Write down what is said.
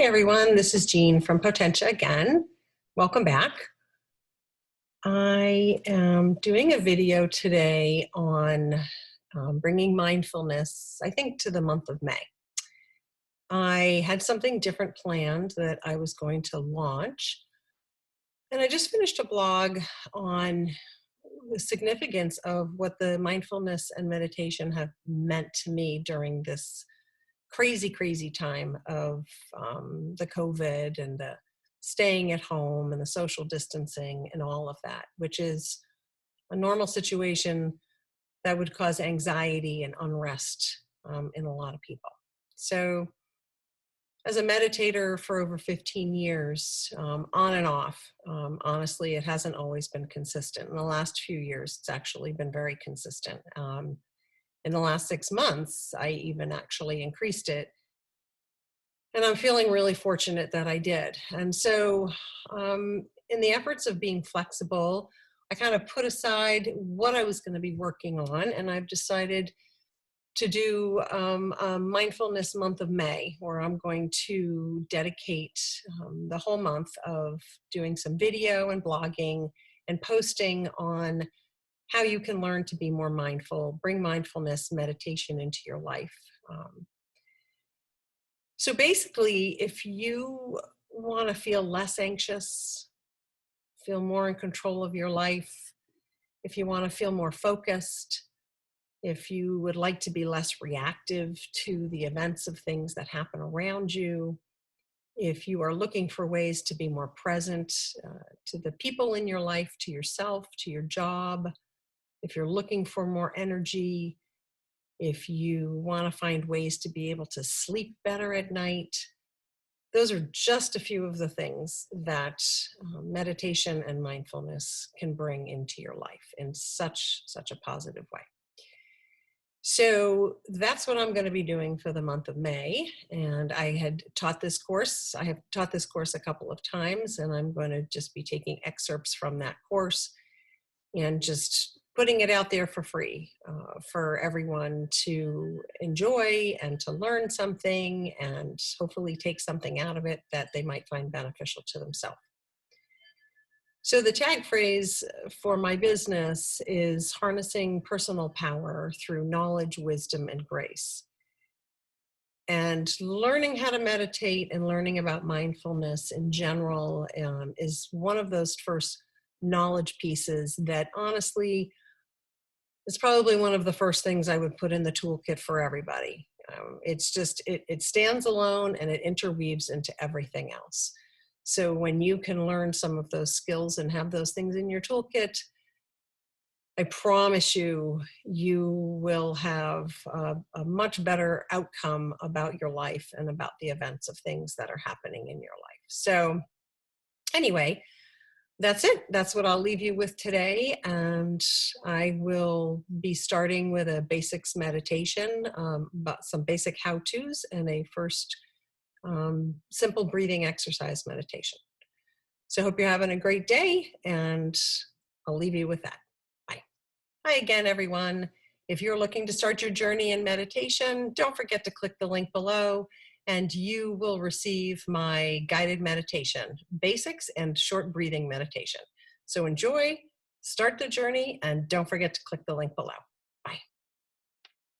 Everyone, this is Jean from Potentia again. Welcome back. I am doing a video today on bringing mindfulness, I think, to the month of May. I had something different planned that I was going to launch, and I just finished a blog on the significance of what the mindfulness and meditation have meant to me during this crazy time of the COVID and the staying at home and the social distancing and all of that, which is a normal situation that would cause anxiety and unrest in a lot of people. So as a meditator for over 15 years, on and off, honestly, it hasn't always been consistent. In the last few years, it's actually been very consistent. In the last 6 months, I even actually increased it. And I'm feeling really fortunate that I did. And so in the efforts of being flexible, I kind of put aside what I was going to be working on, and I've decided to do a mindfulness month of May, where I'm going to dedicate the whole month of doing some video and blogging and posting on how you can learn to be more mindful, bring mindfulness meditation into your life. So basically, if you want to feel less anxious, feel more in control of your life, if you want to feel more focused, if you would like to be less reactive to the events of things that happen around you, if you are looking for ways to be more present to the people in your life, to yourself, to your job, if you're looking for more energy, if you want to find ways to be able to sleep better at night, those are just a few of the things that meditation and mindfulness can bring into your life in such a positive way. So that's what I'm going to be doing for the month of May. And I had taught this course. I have taught this course a couple of times, and I'm going to just be taking excerpts from that course and just putting it out there for free for everyone to enjoy and to learn something and hopefully take something out of it that they might find beneficial to themselves. So the tag phrase for my business is harnessing personal power through knowledge, wisdom, and grace. And learning how to meditate and learning about mindfulness in general is one of those first knowledge pieces that honestly is probably one of the first things I would put in the toolkit for everybody. It's just, it stands alone and it interweaves into everything else. So when you can learn some of those skills and have those things in your toolkit, I promise you, you will have a much better outcome about your life and about the events of things that are happening in your life. So anyway, that's it. That's what I'll leave you with today. And I will be starting with a basics meditation, about some basic how-tos and a first simple breathing exercise meditation. So I hope you're having a great day, and I'll leave you with that. Bye. Hi again, everyone. If you're looking to start your journey in meditation, don't forget to click the link below, and you will receive my guided meditation, basics and short breathing meditation. So enjoy, start the journey, and don't forget to click the link below.